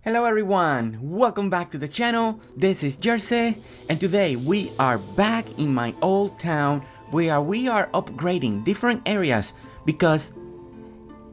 Hello everyone, welcome back to the channel. This is Jersey, and today we are back in my old town where we are upgrading different areas because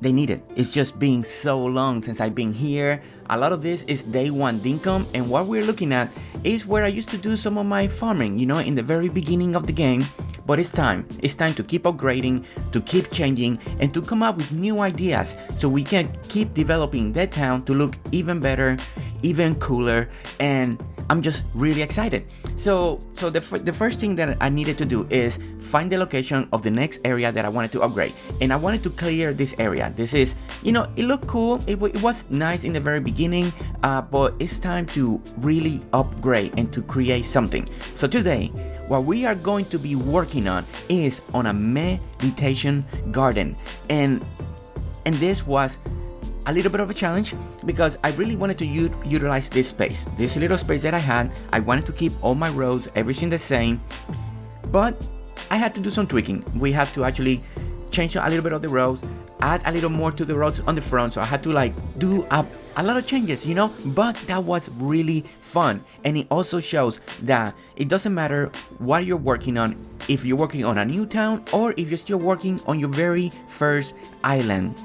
they need it. It's just been so long since I've been here. A lot of this is day one Dinkum, and what we're looking at is where I used to do some of my farming, in the very beginning of the game. But it's time to keep upgrading, to keep changing, and to come up with new ideas so we can keep developing that town to look even better, even cooler, and I'm just really excited. So the first thing that I needed to do is find the location of the next area that I wanted to upgrade, and I wanted to clear this area. This is, it looked cool, it was nice in the very beginning, but it's time to really upgrade and to create something. So today, what we are going to be working on is on a meditation garden, and this was a little bit of a challenge because I really wanted to utilize this space, this little space that I had. I wanted to keep all my roads, everything the same, but I had to do some tweaking. We had to actually change a little bit of the roads, add a little more to the roads on the front, so I had to do a lot of changes, but that was really fun. And it also shows that it doesn't matter what you're working on, if you're working on a new town or if you're still working on your very first island.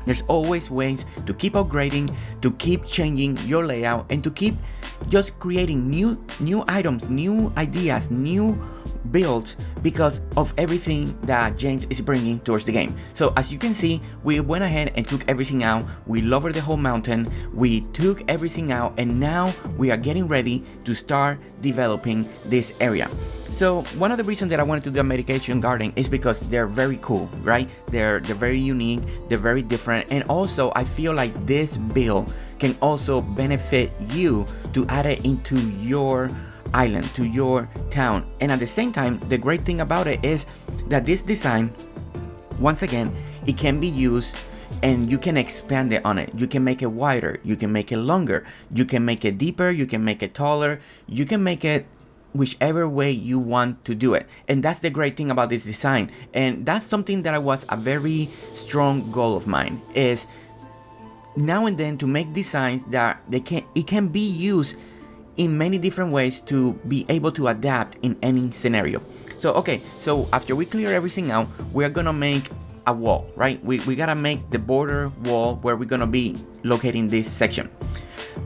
There's always ways to keep upgrading, to keep changing your layout, and to keep just creating new items, new ideas, new builds because of everything that James is bringing towards the game. So as you can see, we went ahead and took everything out. We lowered the whole mountain, we took everything out, and now we are getting ready to start developing this area. So one of the reasons that I wanted to do a meditation garden is because they're very cool, right? They're very unique, they're very different, and also I feel like this build can also benefit you to add it into your island, to your town. And at the same time, the great thing about it is that this design, once again, it can be used and you can expand it on it. You can make it wider, you can make it longer, you can make it deeper, you can make it taller, you can make it whichever way you want to do it. And that's the great thing about this design, and that's something that was a very strong goal of mine, is now and then to make designs that it can be used in many different ways to be able to adapt in any scenario. So after we clear everything out, we're gonna make a wall, right? We gotta make the border wall where we're gonna be locating this section.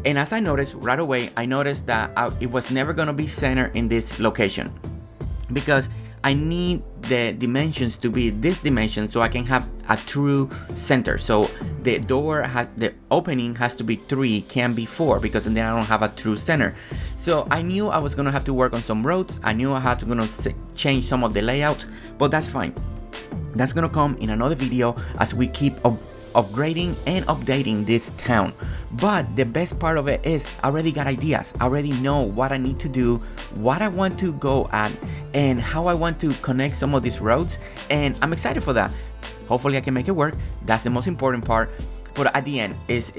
And as I noticed right away, I noticed that it was never gonna be centered in this location because I need the dimensions to be this dimension so I can have a true center. So the opening has to be 3, can't be 4, because then I don't have a true center. So I knew I was gonna have to work on some roads. I knew I had to change some of the layout, but that's fine. That's gonna come in another video as we keep upgrading and updating this town. But the best part of it is I already got ideas. I already know what I need to do, what I want to go at, and how I want to connect some of these roads, and I'm excited for that. Hopefully I can make it work. That's the most important part. But at the end, it's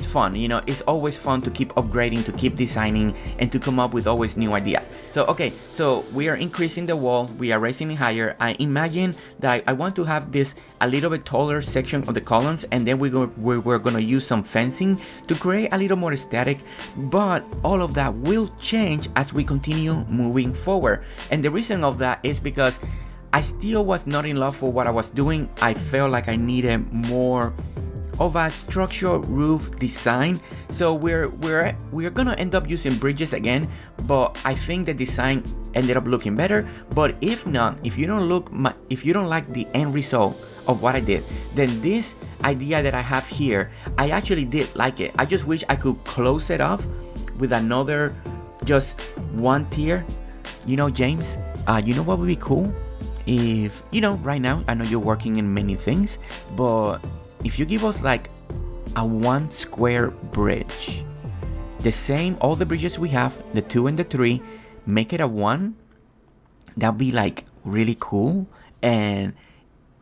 fun, it's always fun to keep upgrading, to keep designing, and to come up with always new ideas. So we are increasing the wall, we are raising it higher. I imagine that I want to have this a little bit taller section of the columns, and then we're gonna use some fencing to create a little more aesthetic, but all of that will change as we continue moving forward. And the reason of that is because I still was not in love for what I was doing. I felt like I needed more of a structural roof design. So we're gonna end up using bridges again, but I think the design ended up looking better. But if not, if you don't like the end result of what I did, then this idea that I have here, I actually did like it. I just wish I could close it off with another, just one tier. James, you know what would be cool? If right now I know you're working in many things, but if you give us like a 1 square bridge, the same, all the bridges we have, the 2 and the 3, make it a 1, that'd be like really cool. And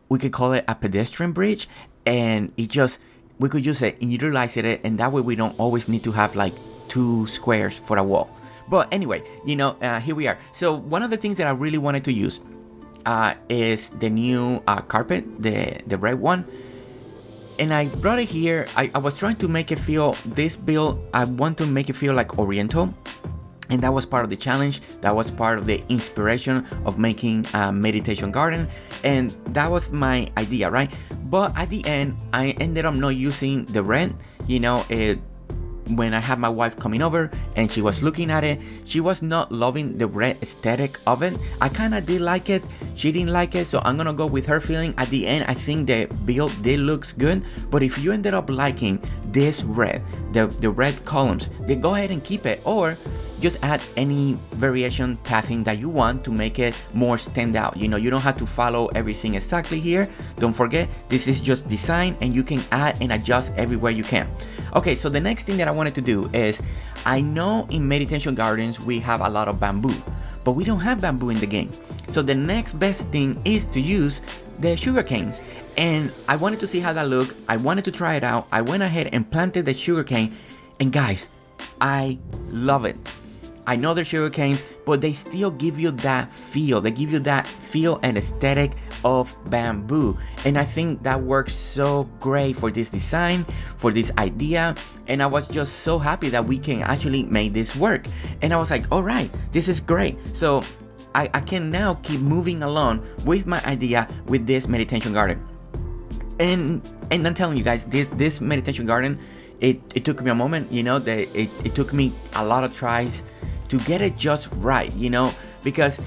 we could call it a pedestrian bridge, and we could use it and utilize it, and that way we don't always need to have like 2 squares for a wall. But anyway, here we are. So one of the things that I really wanted to use is the new carpet, the red one. And I brought it here. I was trying to make it feel, this build, I want to make it feel like Oriental. And that was part of the challenge. That was part of the inspiration of making a meditation garden. And that was my idea, right? But at the end, I ended up not using the red. You know, when I had my wife coming over and she was looking at it, she was not loving the red aesthetic of it. I kind of did like it. She didn't like it. So I'm going to go with her feeling. At the end, I think the build did looks good. But if you ended up liking this red, the red columns, then go ahead and keep it. Or just add any variation pathing that you want to make it more stand out. You know, you don't have to follow everything exactly here. Don't forget, this is just design and you can add and adjust everywhere you can. Okay, so the next thing that I wanted to do is, I know in meditation gardens we have a lot of bamboo, but we don't have bamboo in the game. So the next best thing is to use the sugar canes. And I wanted to see how that looked. I wanted to try it out. I went ahead and planted the sugar cane, and guys, I love it. I know they're sugar canes, but they still give you that feel. They give you that feel and aesthetic of bamboo. And I think that works so great for this design, for this idea. And I was just so happy that we can actually make this work. And I was like, all right, this is great. So I can now keep moving along with my idea with this meditation garden. And I'm telling you guys, this meditation garden, it took me a moment, you know, it took me a lot of tries to get it just right, you know, because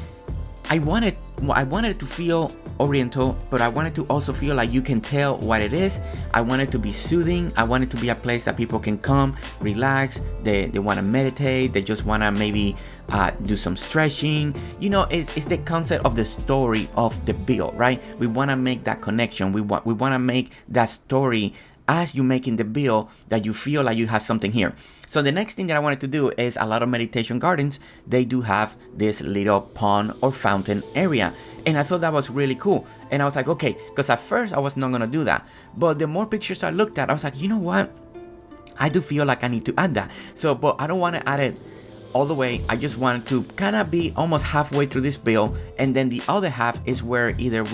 I wanted to feel Oriental, but I wanted to also feel like you can tell what it is. I wanted to be soothing. I wanted to be a place that people can come, relax. They want to meditate. They just want to maybe do some stretching. You know, it's the concept of the story of the build, right? We want to make that connection. We want to make that story as you're making the build, that you feel like you have something here. So the next thing that I wanted to do is, a lot of meditation gardens, they do have this little pond or fountain area. And I thought that was really cool. And I was like, okay, because at first I was not going to do that. But the more pictures I looked at, I was like, you know what? I do feel like I need to add that. So, but I don't want to add it all the way. I just wanted to kind of be almost halfway through this build, and then the other half is where either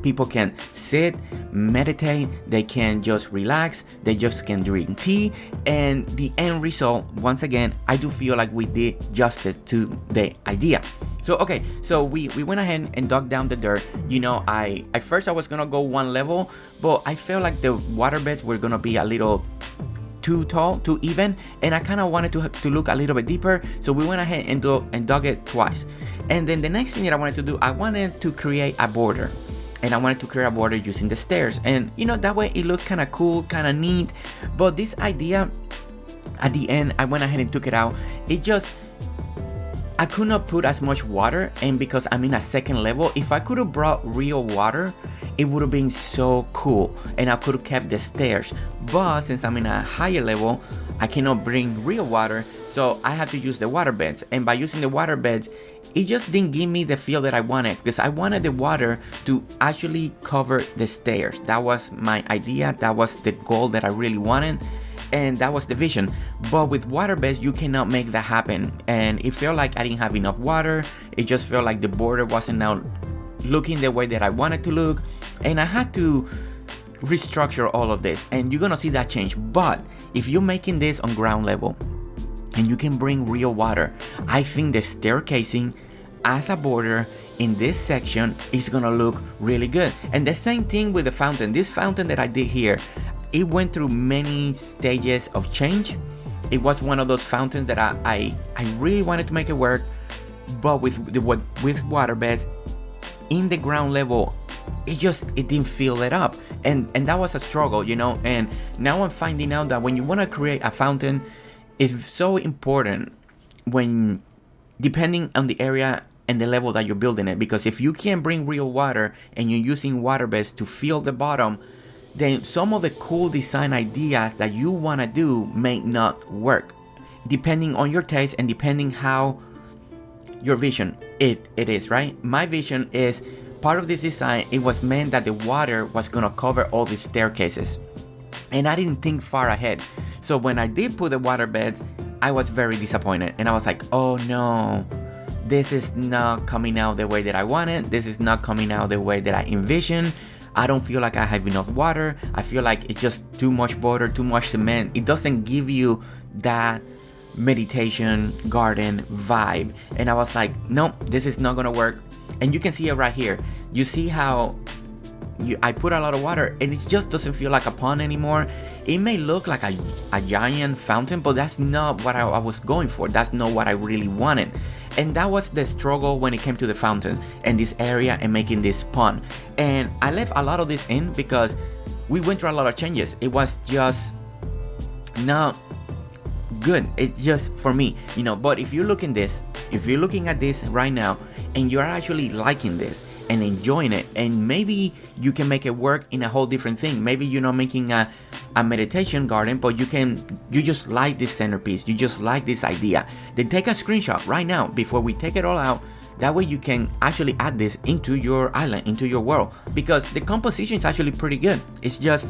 people can sit, meditate, they can just relax, they just can drink tea, and the end result, once again, I do feel like we did justice to the idea. So okay, so we went ahead and dug down the dirt. You know, at first I was gonna go one level, but I felt like the water beds were gonna be a little too tall, too even, and I kind of wanted to look a little bit deeper, so we went ahead and dug it twice. And then the next thing that I wanted to do, I wanted to create a border, and I wanted to create a border using the stairs, and you know, that way it looked kind of cool, kind of neat. But this idea, at the end, I went ahead and took it out. I could not put as much water, and because I'm in a second level, if I could have brought real water, it would have been so cool, and I could have kept the stairs. But since I'm in a higher level, I cannot bring real water, so I have to use the water beds. And by using the water beds, it just didn't give me the feel that I wanted, because I wanted the water to actually cover the stairs. That was my idea, that was the goal that I really wanted, and that was the vision. But with water beds, you cannot make that happen, and it felt like I didn't have enough water. It just felt like the border wasn't now looking the way that I wanted to look, and I had to restructure all of this, and you're gonna see that change. But if you're making this on ground level and you can bring real water, I think the staircasing as a border in this section is gonna look really good. And the same thing with the fountain. This fountain that I did here, it went through many stages of change. It was one of those fountains that I really wanted to make it work, but with water beds in the ground level, it didn't fill it up, and that was a struggle, you know. And now I'm finding out that when you want to create a fountain, it's so important when, depending on the area and the level that you're building it, because if you can't bring real water and you're using water beds to fill the bottom, then some of the cool design ideas that you want to do may not work, depending on your taste and depending how your vision it is, right? My vision is, part of this design, it was meant that the water was gonna cover all the staircases, and I didn't think far ahead. So when I did put the water beds, I was very disappointed, and I was like, oh no, this is not coming out the way that I wanted. This is not coming out the way that I envisioned. I don't feel like I have enough water. I feel like it's just too much water, too much cement. It doesn't give you that meditation garden vibe. And I was like, no, this is not gonna work. And you can see it right here. You see how I put a lot of water and it just doesn't feel like a pond anymore. It may look like a giant fountain, but that's not what I was going for. That's not what I really wanted. And that was the struggle when it came to the fountain and this area and making this pond. And I left a lot of this in because we went through a lot of changes. It was just not good. It's just for me, you know. But if you're looking at this right now and you're actually liking this and enjoying it, and maybe you can make it work in a whole different thing. Maybe you're not making a meditation garden, but you just like this centerpiece, you just like this idea, then take a screenshot right now before we take it all out. That way you can actually add this into your island, into your world, because the composition is actually pretty good. It's just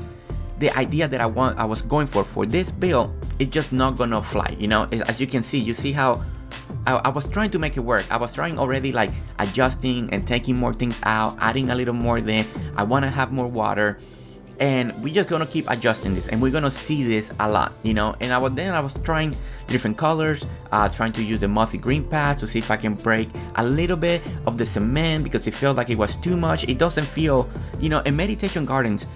the idea that I was going for this build is just not gonna fly, you know. As you can see, you see how I was trying to make it work. I was trying already, like adjusting and taking more things out, adding a little more there. I want to have more water, and we're just gonna keep adjusting this, and we're gonna see this a lot, you know. And I was trying different colors, trying to use the mossy green pads to see if I can break a little bit of the cement, because it felt like it was too much. It doesn't feel, you know, in meditation gardens,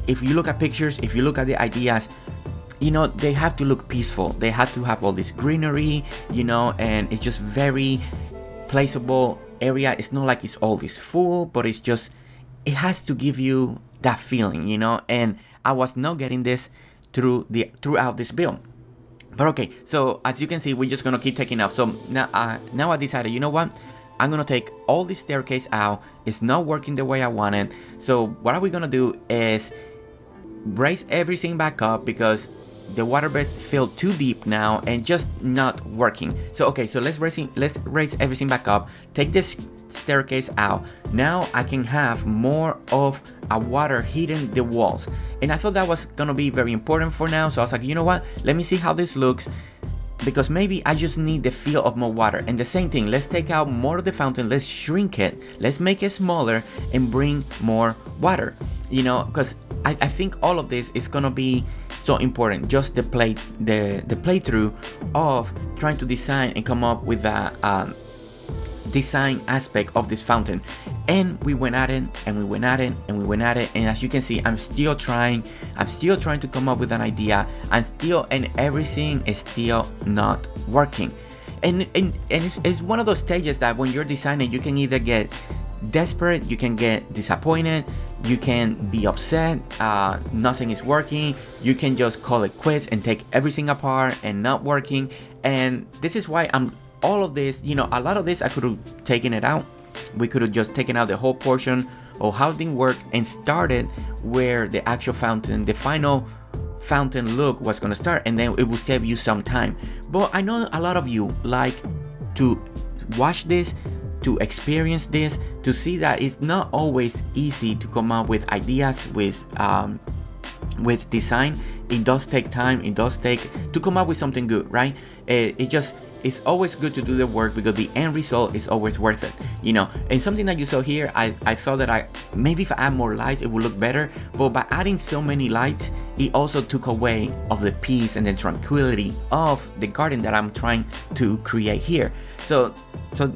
if you look at pictures, if you look at the ideas, you know, they have to look peaceful. They have to have all this greenery, you know, and it's just very placeable area. It's not like it's all this full, but it's just, it has to give you that feeling, you know. And I was not getting this throughout this build. But okay, so as you can see, we're just gonna keep taking off. So now I decided, you know what? I'm gonna take all this staircase out. It's not working the way I wanted. So what are we gonna do is raise everything back up, because the water base feel too deep now and just not working. So okay, so let's raise everything back up, take this staircase out. Now I can have more of a water hitting the walls, and I thought that was gonna be very important for now. So I was like, you know what, let me see how this looks, because maybe I just need the feel of more water. And the same thing, let's take out more of the fountain, let's shrink it, let's make it smaller and bring more water, you know, because I think all of this is gonna be so important. Just the playthrough of trying to design and come up with a design aspect of this fountain. And we went at it, and we went at it, and we went at it, and as you can see, I'm still trying to come up with an idea, and everything is still not working. And it's one of those stages that when you're designing, you can either get desperate, you can get disappointed, you can be upset, nothing is working, you can just call it quits and take everything apart and not working. And this is why all of this, you know, a lot of this I could have taken it out. We could have just taken out the whole portion of how it didn't work and started where the actual fountain, the final fountain look was going to start, and then it will save you some time. But I know a lot of you like to watch this, to experience this, to see that it's not always easy to come up with ideas with design. It does take time, it does take to come up with something good, right? It's always good to do the work, because the end result is always worth it, you know. And something that you saw here, I thought that maybe if I add more lights it would look better, but by adding so many lights, it also took away of the peace and the tranquility of the garden that I'm trying to create here. So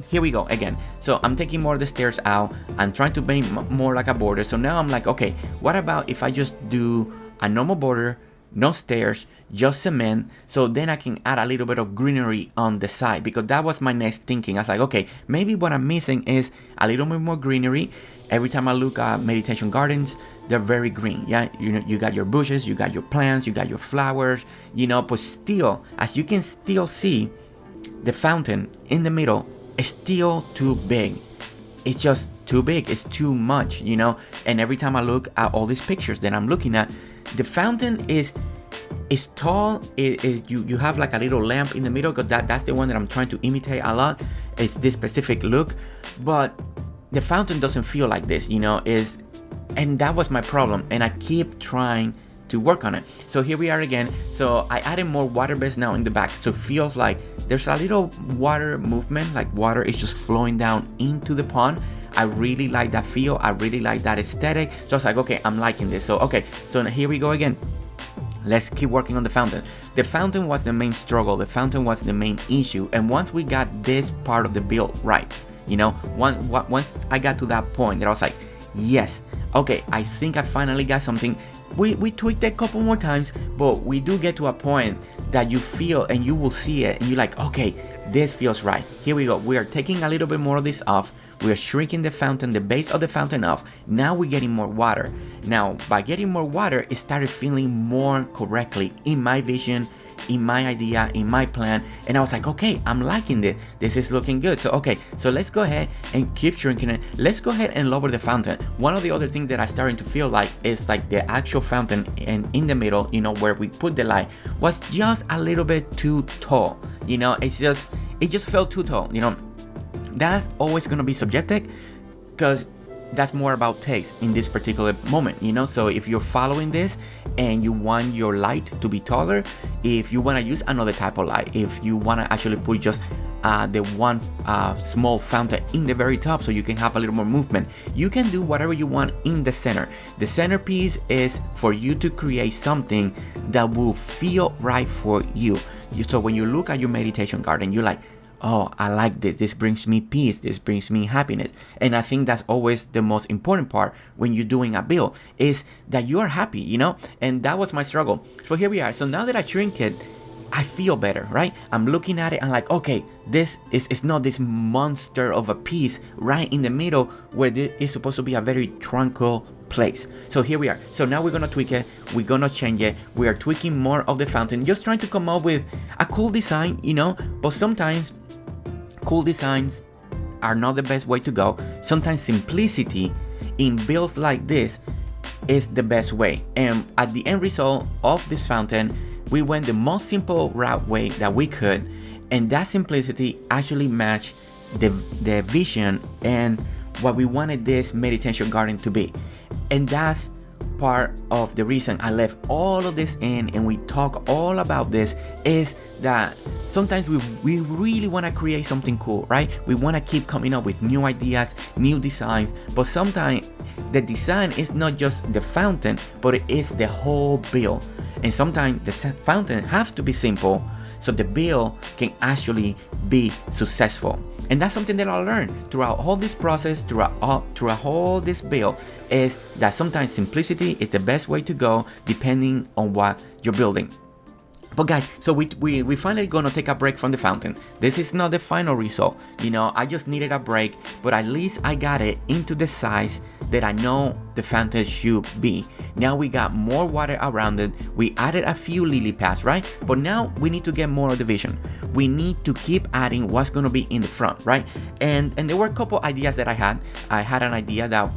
here we go again. So I'm taking more of the stairs out, I'm trying to make more like a border. So now I'm like, okay, what about if I just do a normal border, no stairs, just cement, so then I can add a little bit of greenery on the side, because that was my next thinking. I was like, okay, maybe what I'm missing is a little bit more greenery. Every time I look at meditation gardens, they're very green, yeah, you know, you got your bushes, you got your plants, you got your flowers, you know, but still, as you can still see, the fountain in the middle is still too big. It's just too big, it's too much, you know. And every time I look at all these pictures that I'm looking at, the fountain is tall. You have like a little lamp in the middle, because that's the one that I'm trying to imitate a lot. It's this specific look, but the fountain doesn't feel like this, you know. And that was my problem, and I keep trying to work on it. So here we are again. So I added more water beds now in the back, so it feels like there's a little water movement, like water is just flowing down into the pond. I really like that feel. I really like that aesthetic. So I was like, okay, I'm liking this. So okay, so here we go again. Let's keep working on the fountain. The fountain was the main struggle. The fountain was the main issue. And once we got this part of the build right, you know, once I got to that point that I was like, yes, okay, I think I finally got something. We tweaked it a couple more times, but we do get to a point that you feel and you will see it and you're like, okay, this feels right. Here we go. We are taking a little bit more of this off. We are shrinking the fountain, the base of the fountain off. Now we're getting more water. Now, by getting more water, it started feeling more correctly in my vision, in my idea, in my plan. And I was like, okay, I'm liking this. This is looking good. So, okay, so let's go ahead and keep shrinking it. Let's go ahead and lower the fountain. One of the other things that I starting to feel like is like the actual fountain and in the middle, you know, where we put the light was just a little bit too tall. You know, it just felt too tall, you know. That's always going to be subjective because that's more about taste in this particular moment, you know. So if you're following this and you want your light to be taller, if you want to use another type of light, if you want to actually put just the one small fountain in the very top so you can have a little more movement, you can do whatever you want in the center. The centerpiece is for you to create something that will feel right for you. So when you look at your meditation garden, you're like, oh, I like this. This brings me peace. This brings me happiness. And I think that's always the most important part when you're doing a build is that you are happy, you know? And that was my struggle. So here we are. So now that I shrink it, I feel better, right? I'm looking at it and like, okay, this is not this monster of a piece right in the middle where this is supposed to be a very tranquil place. So here we are. So now we're gonna tweak it. We're gonna change it. We are tweaking more of the fountain, just trying to come up with a cool design, you know? But sometimes cool designs are not the best way to go. Sometimes simplicity in builds like this is the best way. And at the end result of this fountain, we went the most simple route way that we could, and that simplicity actually matched the vision and what we wanted this meditation garden to be. And that's part of the reason I left all of this in and we talk all about this is that sometimes we really want to create something cool, right? We want to keep coming up with new ideas, new designs, but sometimes the design is not just the fountain, but it is the whole build. And sometimes the fountain has to be simple so the build can actually be successful. And that's something that I learned throughout all this process, throughout all this build, is that sometimes simplicity is the best way to go depending on what you're building. But guys, so we finally gonna take a break from the fountain. This is not the final result, you know, I just needed a break, but at least I got it into the size that I know the fountain should be. Now we got more water around it, we added a few lily pads, right? But now we need to get more of the vision. We need to keep adding what's gonna be in the front, right? And there were a couple ideas that I had. I had an idea that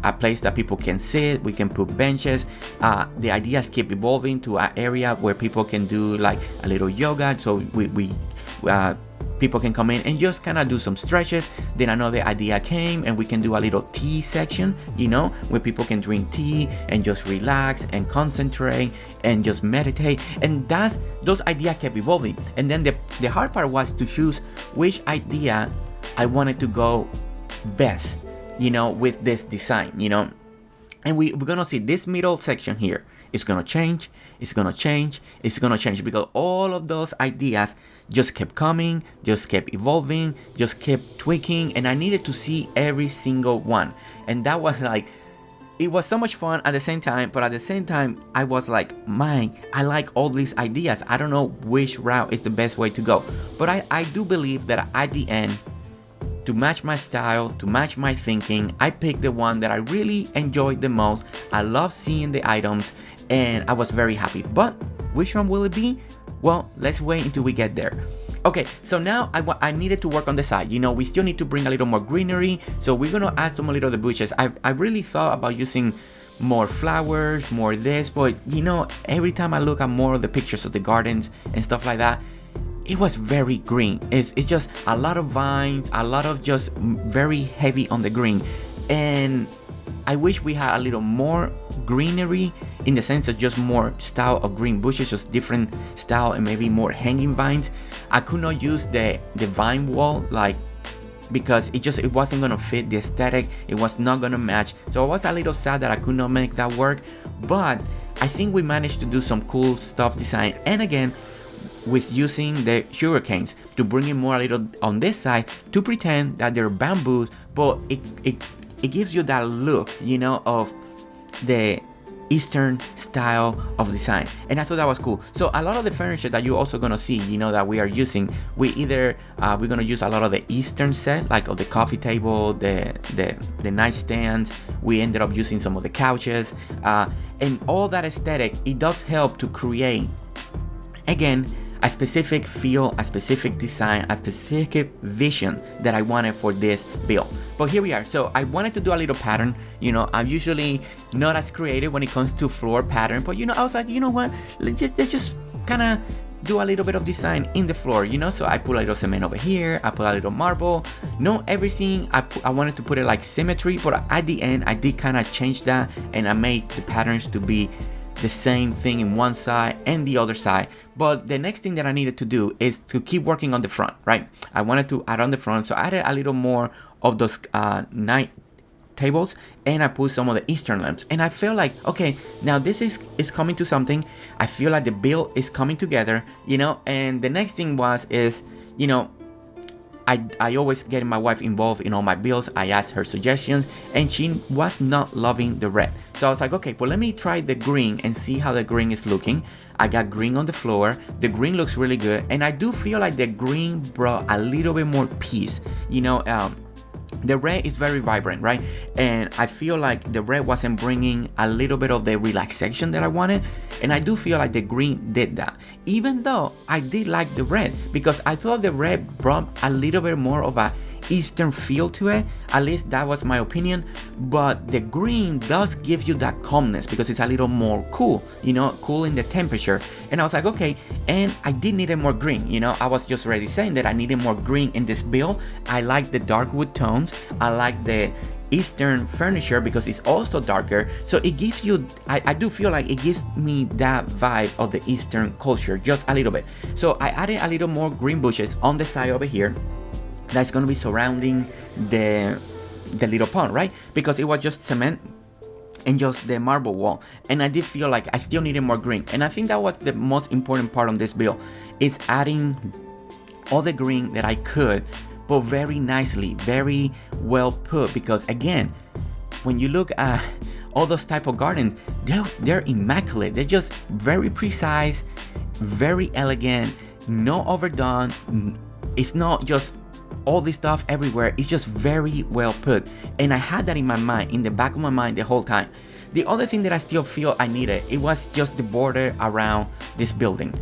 a place that people can sit, we can put benches. The ideas keep evolving to an area where people can do like a little yoga, so people can come in and just kind of do some stretches. Then another idea came and we can do a little tea section, you know, where people can drink tea and just relax and concentrate and just meditate. And those ideas kept evolving. And then the hard part was to choose which idea I wanted to go best, you know, with this design, you know. And we're gonna see this middle section here. It's gonna change, it's gonna change, it's gonna change, because all of those ideas just kept coming, just kept evolving, just kept tweaking, and I needed to see every single one. And that was like, it was so much fun at the same time, but at the same time, I was like, man, I like all these ideas. I don't know which route is the best way to go. But I do believe that at the end, to match my style, to match my thinking, I picked the one that I really enjoyed the most. I love seeing the items and I was very happy. But which one will it be? Well, let's wait until we get there. Okay, so now I needed to work on the side. You know, we still need to bring a little more greenery. So we're gonna add some little of the bushes. I really thought about using more flowers, more this, but you know, every time I look at more of the pictures of the gardens and stuff like that, it was very green. It's just a lot of vines, a lot of just very heavy on the green. And I wish we had a little more greenery in the sense of just more style of green bushes, just different style and maybe more hanging vines. I could not use the vine wall like because it wasn't gonna fit the aesthetic. It was not gonna match. So I was a little sad that I could not make that work, but I think we managed to do some cool stuff design. And again, with using the sugar canes to bring it more a little on this side to pretend that they're bamboos, but it gives you that look, you know, of the Eastern style of design, and I thought that was cool. So a lot of the furniture that you're also gonna see, you know, that we are using, we're gonna use a lot of the Eastern set, like of the coffee table, the nightstands. We ended up using some of the couches, and all that aesthetic. It does help to create, again, a specific feel, a specific design, a specific vision that I wanted for this build. But here we are. So I wanted to do a little pattern. You know, I'm usually not as creative when it comes to floor pattern, but you know, I was like, you know what, let's just kind of do a little bit of design in the floor, you know. So I put a little cement over here, I put a little marble. Not everything, I wanted to put it like symmetry, but at the end I did kind of change that, and I made the patterns to be the same thing in one side and the other side. But the next thing that I needed to do is to keep working on the front, right? I wanted to add on the front, so I added a little more of those night tables, and I put some of the Eastern lamps, and I feel like, okay, now this is coming to something. I feel like the build is coming together, you know. And the next thing is, you know, I always get my wife involved in all my builds. I asked her suggestions, and she was not loving the red. So I was like, okay, well, let me try the green and see how the green is looking. I got green on the floor. The green looks really good, and I do feel like the green brought a little bit more peace, you know. The red is very vibrant, right? And I feel like the red wasn't bringing a little bit of the relaxation that I wanted. And I do feel like the green did that. Even though I did like the red, because I thought the red brought a little bit more of a Eastern feel to it. At least that was my opinion. But the green does give you that calmness because it's a little more cool, you know, cool in the temperature. And I was like, okay, and I did need more green, you know. I was just already saying that I needed more green in this build. I like the dark wood tones. I like the Eastern furniture because it's also darker, so it gives you, I do feel like it gives me that vibe of the Eastern culture just a little bit. So I added a little more green bushes on the side over here that's going to be surrounding the little pond, right? Because it was just cement and just the marble wall, and I did feel like I still needed more green. And I think that was the most important part on this build, is adding all the green that I could, but very nicely, very well put. Because again, when you look at all those type of gardens, they're immaculate. They're just very precise, very elegant, not overdone. It's not just all this stuff everywhere. It's just very well put, and I had that in my mind, in the back of my mind the whole time. The other thing that I still feel I needed, it was just the border around this building.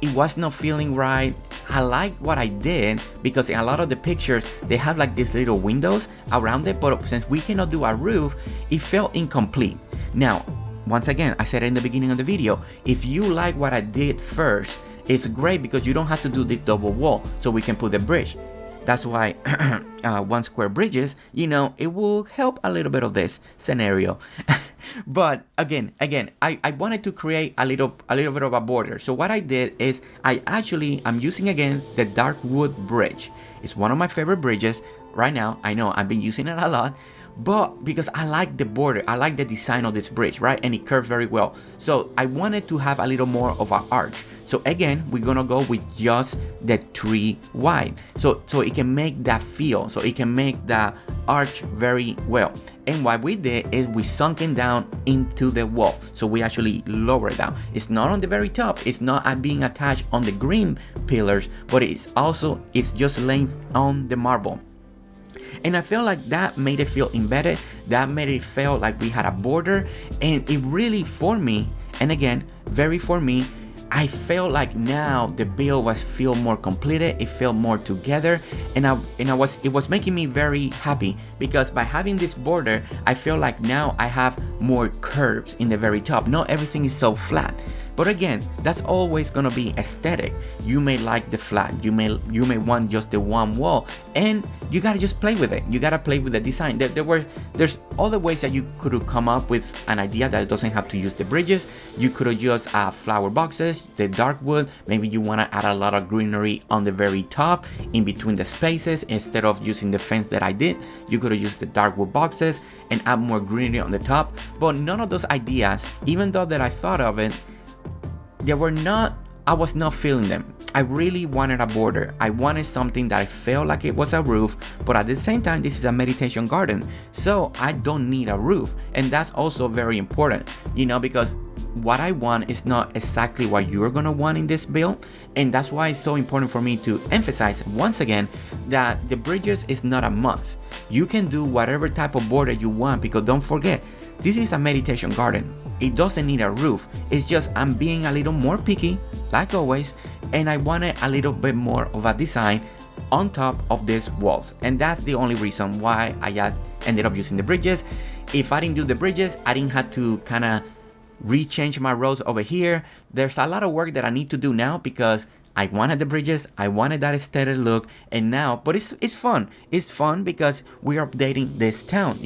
It was not feeling right. I like what I did because in a lot of the pictures they have like these little windows around it, but since we cannot do a roof, it felt incomplete. Now, once again, I said it in the beginning of the video, if you like what I did first, it's great because you don't have to do this double wall, so we can put the bridge. That's why 1 square bridges, you know, it will help a little bit of this scenario. But again, I wanted to create a little bit of a border. So what I did is I'm using again the dark wood bridge. It's one of my favorite bridges right now. I know I've been using it a lot, but because I like the border, I like the design of this bridge, right? And it curves very well. So I wanted to have a little more of an arch. So again, we're gonna go with just the 3 wide, so it can make that feel, so it can make that arch very well. And what we did is we sunk it down into the wall, so we actually lower it down. It's not on the very top, it's not being attached on the green pillars, but it's just laying on the marble. And I feel like that made it feel embedded, that made it feel like we had a border, and it really, for me, and again, very for me, I felt like now the build feel more completed, it felt more together, and it was making me very happy because by having this border, I feel like now I have more curves in the very top. Not everything is so flat, But again, that's always gonna be aesthetic. You may like the flat, you may want just the one wall, and you gotta just play with it. You gotta play with the design. There's other ways that you could have come up with an idea that doesn't have to use the bridges. You could have used flower boxes, the dark wood. Maybe you want to add a lot of greenery on the very top in between the spaces. Instead of using the fence that I did, you could have used the dark wood boxes and add more greenery on the top. But none of those ideas, even though that I thought of it, I was not feeling them. I really wanted a border. I wanted something that I felt like it was a roof, but at the same time, this is a meditation garden, so I don't need a roof. And that's also very important, because what I want is not exactly what you're gonna want in this build. And that's why it's so important for me to emphasize once again that the bridges is not a must. You can do whatever type of border you want, because don't forget, this is a meditation garden. It doesn't need a roof. It's just I'm being a little more picky, like always, and I wanted a little bit more of a design on top of these walls. And that's the only reason why I just ended up using the bridges. If I didn't do the bridges, I didn't have to kind of rechange my rows over here. There's a lot of work that I need to do now because I wanted the bridges, I wanted that aesthetic look, and now, but it's fun. It's fun because we're updating this town,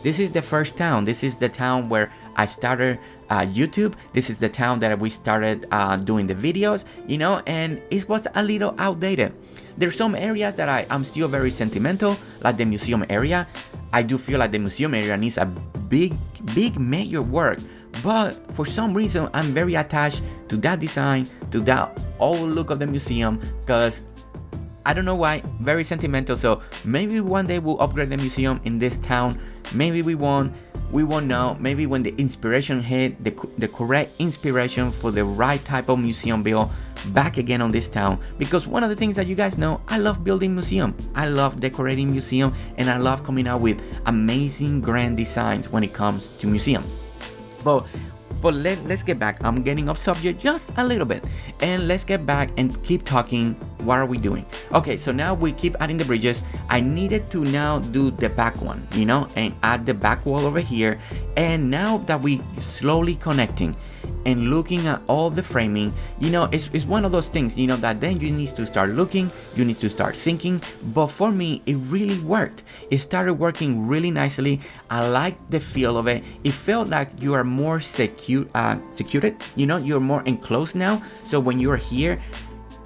This is the first town. This is the town where I started YouTube. This is the town that we started doing the videos, and it was a little outdated. There's some areas that I'm still very sentimental, like the museum area. I do feel like the museum area needs a big major work. But for some reason, I'm very attached to that design, to that old look of the museum, because I don't know why, very sentimental. So maybe one day we'll upgrade the museum in this town. Maybe we won't know. Maybe when the inspiration hit, the correct inspiration for the right type of museum build back again on this town. Because one of the things that you guys know, I love building museum. I love decorating museum, and I love coming out with amazing grand designs when it comes to museum. But let's get back. I'm getting off subject just a little bit, and let's get back and keep talking. What are we doing? Okay, so now we keep adding the bridges. I needed to now do the back one, and add the back wall over here. And now that we slowly connecting and looking at all the framing, it's one of those things, that then you need to start looking, you need to start thinking. But for me, it really worked. It started working really nicely. I like the feel of it. It felt like you are more secured, you're more enclosed now. So when you're here,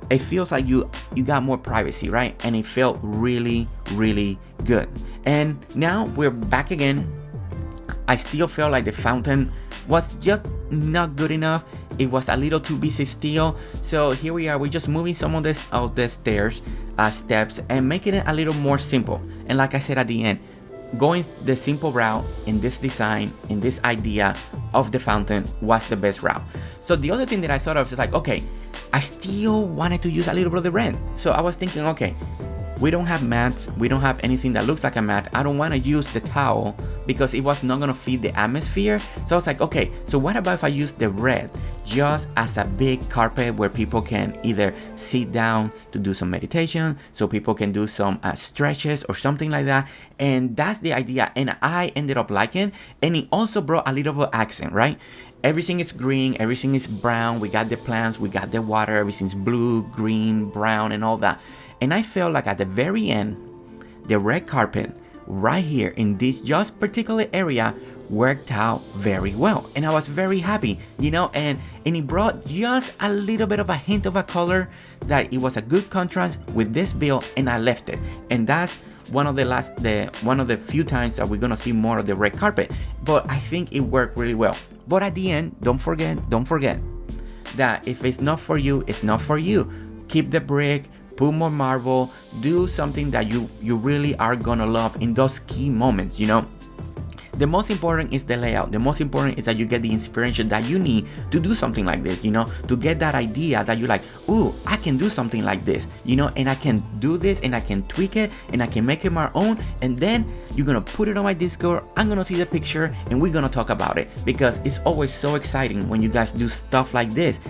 it feels like you got more privacy, right? And it felt really good. And now we're back again. I still feel like the fountain was just not good enough. It was a little too busy still. So here we are. We're just moving some of the steps and making it a little more simple. And like I said at the end, going the simple route in this design, in this idea of the fountain was the best route. So the other thing that I thought of is like, okay, I still wanted to use a little bit of the red. So I was thinking, okay, we don't have mats, we don't have anything that looks like a mat. I don't want to use the towel because it was not going to feed the atmosphere. So I was like, okay, so what about if I use the red just as a big carpet where people can either sit down to do some meditation, so people can do some stretches or something like that. And that's the idea. And I ended up liking, and it also brought a little bit of accent, right? Everything is green, everything is brown. We got the plants, we got the water, everything's blue, green, brown, and all that. And I felt like at the very end, the red carpet right here in this just particular area worked out very well. And I was very happy, and it brought just a little bit of a hint of a color that it was a good contrast with this build, and I left it. And that's one of the few times that we're gonna see more of the red carpet. But I think it worked really well. But at the end, don't forget that if it's not for you, it's not for you. Keep the brick, put more marble, do something that you really are gonna love in those key moments, The most important is the layout. The most important is that you get the inspiration that you need to do something like this, to get that idea that you're like, ooh, I can do something like this, and I can do this, and I can tweak it, and I can make it my own. And then you're gonna put it on my Discord. I'm gonna see the picture, and we're gonna talk about it, because it's always so exciting when you guys do stuff like this.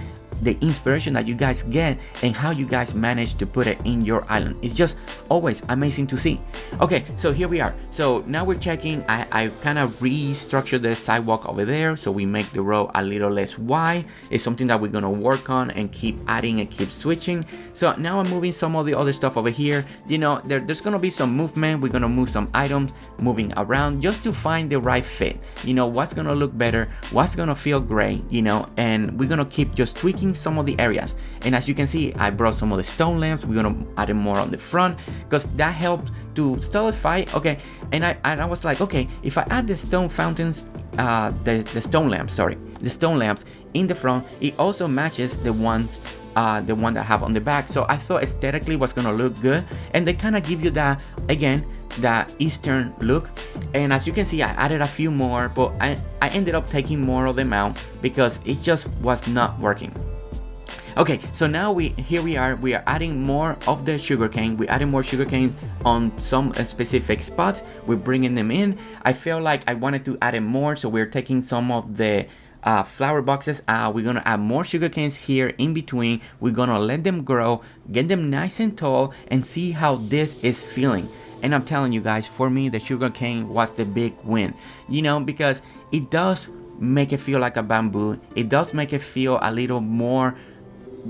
the inspiration that you guys get and how you guys manage to put it in your island. It's just always amazing to see. Okay, so here we are. So now we're checking. I kind of restructured the sidewalk over there, so we make the road a little less wide. It's something that we're gonna work on and keep adding and keep switching. So now I'm moving some of the other stuff over here. You know, there's gonna be some movement. We're gonna move some items moving around just to find the right fit. You know, what's gonna look better, what's gonna feel great, you know, and we're gonna keep just tweaking some of the areas. And as you can see, I brought some of the stone lamps. We're gonna add more on the front because that helped to solidify. Okay, and I was like, okay, if I add the stone fountains, the stone lamps in the front, it also matches the one that I have on the back. So I thought aesthetically was gonna look good, and they kind of give you that, again, that Eastern look. And as you can see, I added a few more, but I ended up taking more of them out because it just was not working. Okay, so now here we are adding more of the sugarcane. We're adding more sugarcane on some specific spots. We're bringing them in. I feel like I wanted to add more, so we're taking some of the flower boxes out. We're gonna add more sugar canes here in between. We're gonna let them grow, get them nice and tall, and see how this is feeling. And I'm telling you guys, for me, the sugar cane was the big win, you know, because it does make it feel like a bamboo. It does make it feel a little more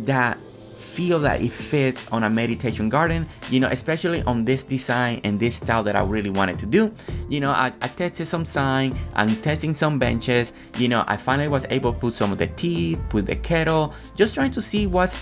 that feel that it fits on a meditation garden, you know, especially on this design and this style that I really wanted to do. You know, I tested some sign, I'm testing some benches, you know, I finally was able to put some of the tea, put the kettle, just trying to see what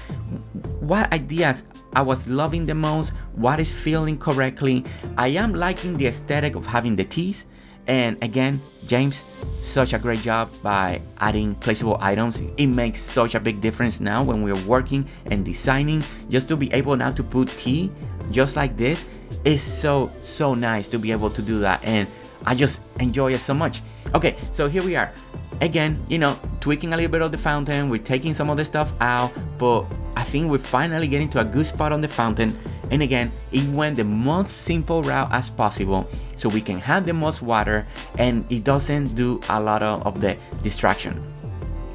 ideas I was loving the most, what is feeling correctly. I am liking the aesthetic of having the teas. And again, James, such a great job by adding placeable items. It makes such a big difference now when we're working and designing. Just to be able now to put tea just like this is so nice to be able to do that, and I just enjoy it so much. Okay, so here we are again, you know, tweaking a little bit of the fountain. We're taking some of the stuff out, but I think we're finally getting to a good spot on the fountain. And again, it went the most simple route as possible so we can have the most water and it doesn't do a lot of the distraction.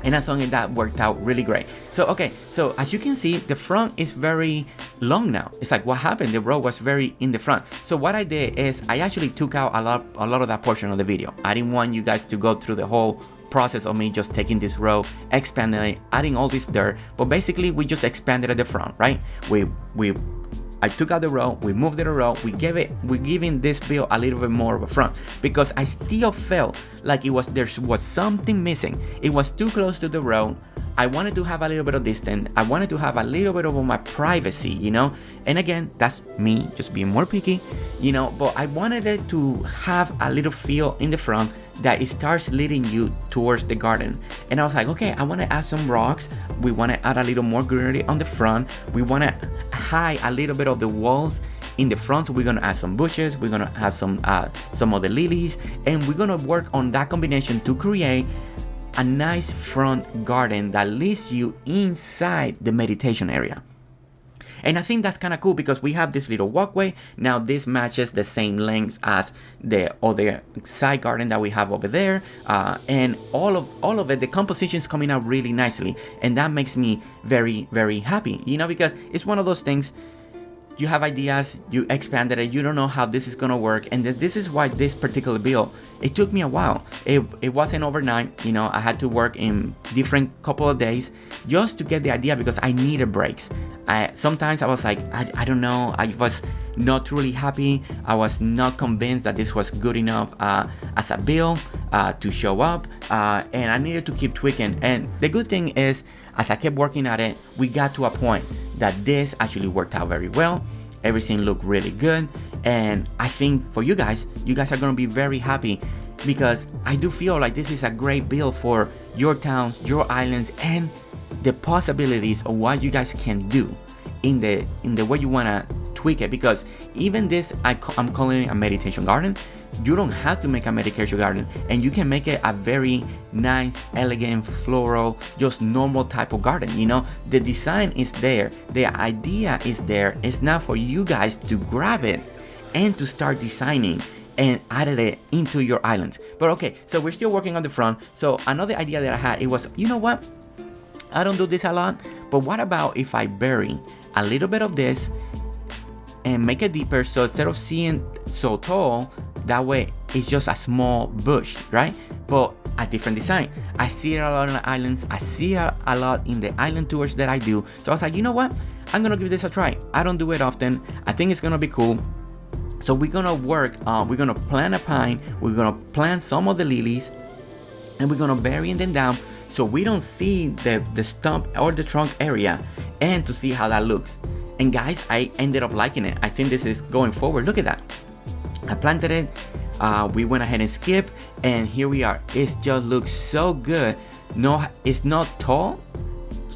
And I thought that worked out really great. So okay, so as you can see, the front is very long now. It's like, what happened? The road was very in the front. So what I did is I actually took out a lot of that portion of the video. I didn't want you guys to go through the whole process of me just taking this row, expanding it, adding all this dirt, but basically we just expanded at the front, right? I took out the row, we moved it around, we're giving this build a little bit more of a front because I still felt like there was something missing. It was too close to the road. I wanted to have a little bit of distance. I wanted to have a little bit of my privacy, you know? And again, that's me just being more picky, you know, but I wanted it to have a little feel in the front that it starts leading you towards the garden. And I was like, okay, I want to add some rocks. We want to add a little more greenery on the front. We want to hide a little bit of the walls in the front. So we're going to add some bushes. We're going to have some of the lilies, and we're going to work on that combination to create a nice front garden that leads you inside the meditation area. And I think that's kind of cool because we have this little walkway. Now this matches the same length as the other side garden that we have over there. And all of it, the composition is coming out really nicely. And that makes me very, very happy, you know, because it's one of those things. You have ideas, you expanded it, you don't know how this is gonna work, and this is why this particular build, it took me a while. It wasn't overnight, you know, I had to work in different couple of days just to get the idea because I needed breaks. Sometimes I was like, I don't know, I was not truly happy, I was not convinced that this was good enough as a build to show up, and I needed to keep tweaking. And the good thing is, as I kept working at it, we got to a point that this actually worked out very well. Everything looked really good, and I think for you guys are gonna be very happy because I do feel like this is a great build for your towns, your islands, and the possibilities of what you guys can do in the way you wanna tweak it. Because even this, I'm calling it a meditation garden. You don't have to make a meditation garden, and you can make it a very nice, elegant, floral, just normal type of garden. You know, the design is there, the idea is there. It's not for you guys to grab it and to start designing and added it into your island. But okay, so we're still working on the front. So another idea that I had, it was, you know what? I don't do this a lot, but what about if I bury a little bit of this and make it deeper, so instead of seeing so tall, that way it's just a small bush, right? But a different design. I see it a lot on the islands. I see it a lot in the island tours that I do. So I was like, you know what? I'm gonna give this a try. I don't do it often. I think it's gonna be cool. So we're gonna work, we're gonna plant a pine, we're gonna plant some of the lilies, and we're gonna bury them down so we don't see the stump or the trunk area, and to see how that looks. And guys, I ended up liking it. I think this is going forward. Look at that. I planted it, we went ahead and skipped, and here we are. It just looks so good. No, it's not tall.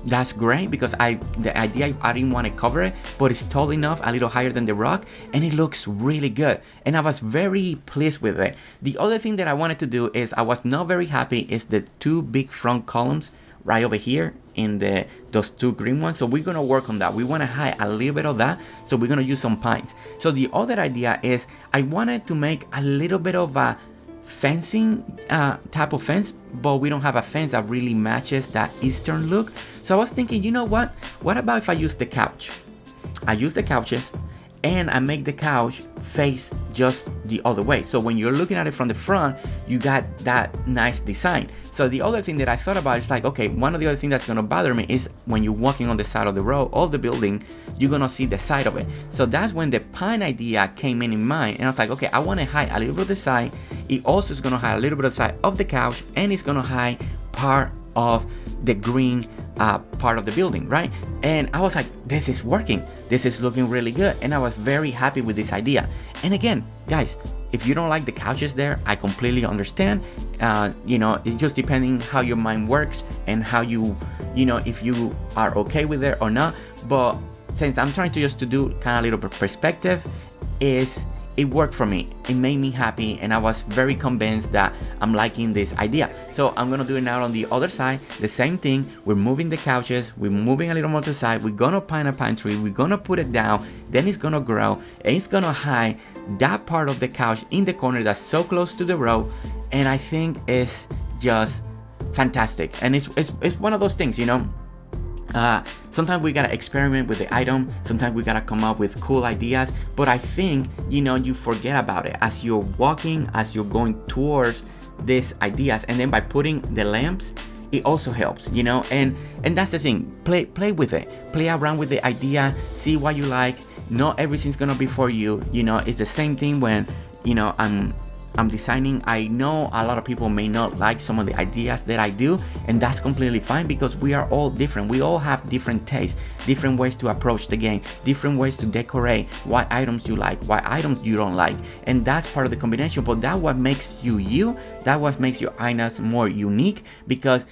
That's great, because the idea, I didn't want to cover it, but it's tall enough, a little higher than the rock, and it looks really good, and I was very pleased with it. The other thing that I wanted to do is, I was not very happy, is the two big front columns right over here in those two green ones. So we're gonna work on that. We want to hide a little bit of that, so we're gonna use some pines. So the other idea is, I wanted to make a little bit of a fencing type of fence, but we don't have a fence that really matches that eastern look. So I was thinking, you know what about if I use the couch? I use the couches, and I make the couch face just the other way. So when you're looking at it from the front, you got that nice design. So the other thing that I thought about is like, okay, one of the other things that's gonna bother me is when you're walking on the side of the road of the building, you're gonna see the side of it. So that's when the pine idea came in mind, and I was like, okay, I wanna hide a little bit of the side. It also is gonna hide a little bit of the side of the couch, and it's gonna hide part of the green part of the building, right? And I was like, this is working, this is looking really good, and I was very happy with this idea. And again, guys, if you don't like the couches there, I completely understand. You know, it's just depending how your mind works and how you know, if you are okay with it or not. But since I'm trying to just to do kind of a little perspective, it worked for me. It made me happy, and I was very convinced that I'm liking this idea. So I'm gonna do it now on the other side. The same thing. We're moving the couches. We're moving a little more to the side. We're gonna plant a pine tree. We're gonna put it down. Then it's gonna grow, and it's gonna hide that part of the couch in the corner that's so close to the road. And I think it's just fantastic. And it's one of those things, you know. Sometimes we gotta experiment with the item, sometimes we gotta come up with cool ideas, but I think, you know, you forget about it as you're walking, as you're going towards these ideas. And then by putting the lamps, it also helps, you know. And that's the thing, play with it, play around with the idea, see what you like. Not everything's gonna be for you, you know. It's the same thing when, you know, I'm designing. I know a lot of people may not like some of the ideas that I do, and that's completely fine, because we are all different. We all have different tastes, different ways to approach the game, different ways to decorate, what items you like, what items you don't like, and that's part of the combination. But that's what makes you, that what makes your islands more unique, because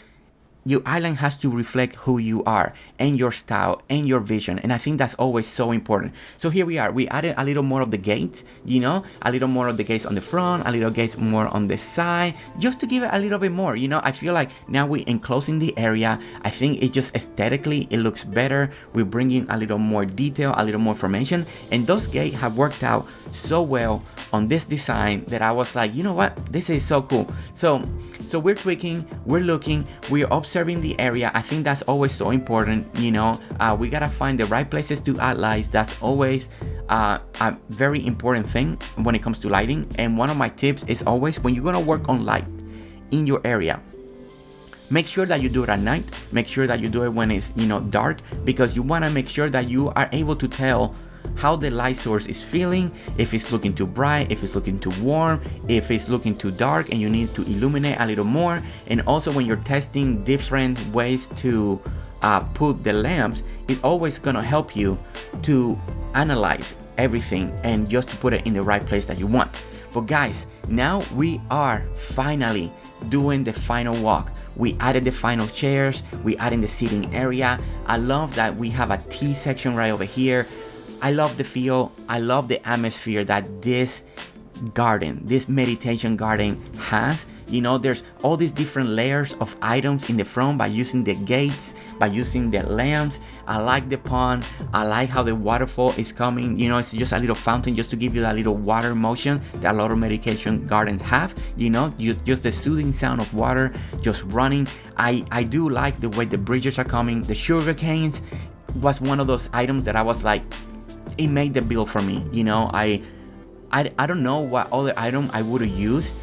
your island has to reflect who you are and your style and your vision, and I think that's always so important. So here we are, we added a little more of the gates, you know, a little more of the gates on the front, a little gates more on the side, just to give it a little bit more, you know. I feel like now we're enclosing the area. I think it just aesthetically it looks better. We're bringing a little more detail, a little more information, and those gates have worked out so well on this design that I was like, you know what, this is so cool. So we're tweaking, we're looking, we're observing the area. I think that's always so important, you know. We gotta find the right places to add lights. That's always a very important thing when it comes to lighting. And one of my tips is always, when you're gonna work on light in your area, make sure that you do it at night. Make sure that you do it when it's, you know, dark, because you wanna make sure that you are able to tell how the light source is feeling, if it's looking too bright, if it's looking too warm, if it's looking too dark and you need to illuminate a little more. And also when you're testing different ways to put the lamps, it's always gonna help you to analyze everything and just to put it in the right place that you want. But guys, now we are finally doing the final walk. We added the final chairs, we added the seating area. I love that we have a tea section right over here. I love the feel, I love the atmosphere that this garden, this meditation garden has. You know, there's all these different layers of items in the front by using the gates, by using the lamps. I like the pond. I like how the waterfall is coming. You know, it's just a little fountain just to give you that little water motion that a lot of meditation gardens have. You know, just the soothing sound of water just running. I do like the way the bridges are coming. The sugar canes was one of those items that I was like, it made the bill for me. You know, I don't know what other item I would have used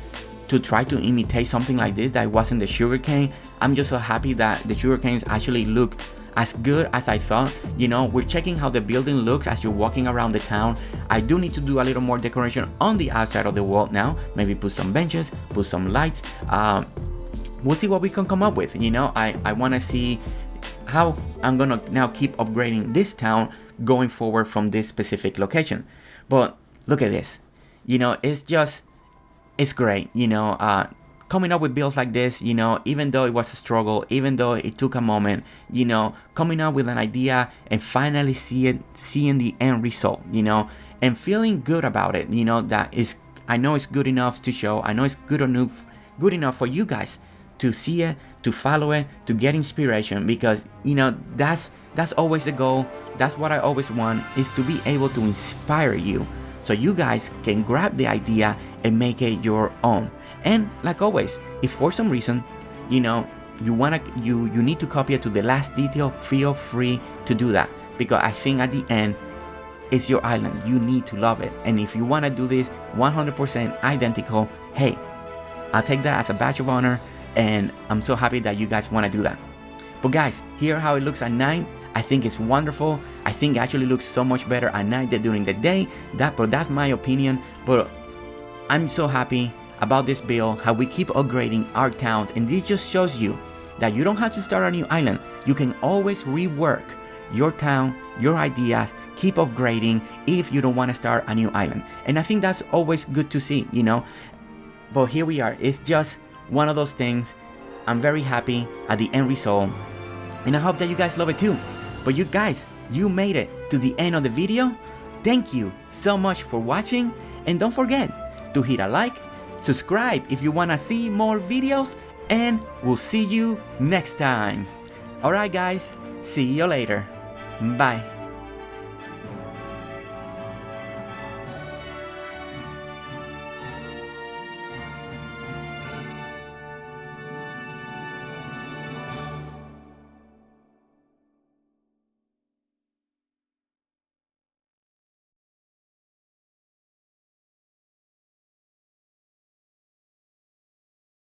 to try to imitate something like this that wasn't the sugarcane. I'm just so happy that the sugarcanes actually look as good as I thought. You know, we're checking how the building looks as you're walking around the town. I do need to do a little more decoration on the outside of the wall now. Maybe put some benches, put some lights. We'll see what we can come up with. You know, I want to see how I'm gonna now keep upgrading this town going forward from this specific location. But look at this. You know, it's great. You know, coming up with builds like this, you know, even though it was a struggle, even though it took a moment, you know, coming up with an idea and finally seeing the end result, you know, and feeling good about it, you know, I know it's good enough to show. I know it's good enough for you guys to see it, to follow it, to get inspiration, because, you know, that's always the goal. That's what I always want, is to be able to inspire you so you guys can grab the idea and make it your own. And like always, if for some reason, you know, you need to copy it to the last detail, feel free to do that, because I think at the end, it's your island. You need to love it. And if you want to do this 100% identical, hey, I'll take that as a badge of honor, and I'm so happy that you guys want to do that. But guys, here how it looks at night. I think it's wonderful. I think it actually looks so much better at night than during the day. But that's my opinion. But I'm so happy about this build, how we keep upgrading our towns, and this just shows you that you don't have to start a new island. You can always rework your town, your ideas, keep upgrading if you don't want to start a new island. And I think that's always good to see, you know. But here we are. It's just one of those things. I'm very happy at the end result, and I hope that you guys love it too. But you guys, you made it to the end of the video. Thank you so much for watching, and don't forget to hit a like, subscribe if you want to see more videos, and we'll see you next time. Alright guys, see you later. Bye.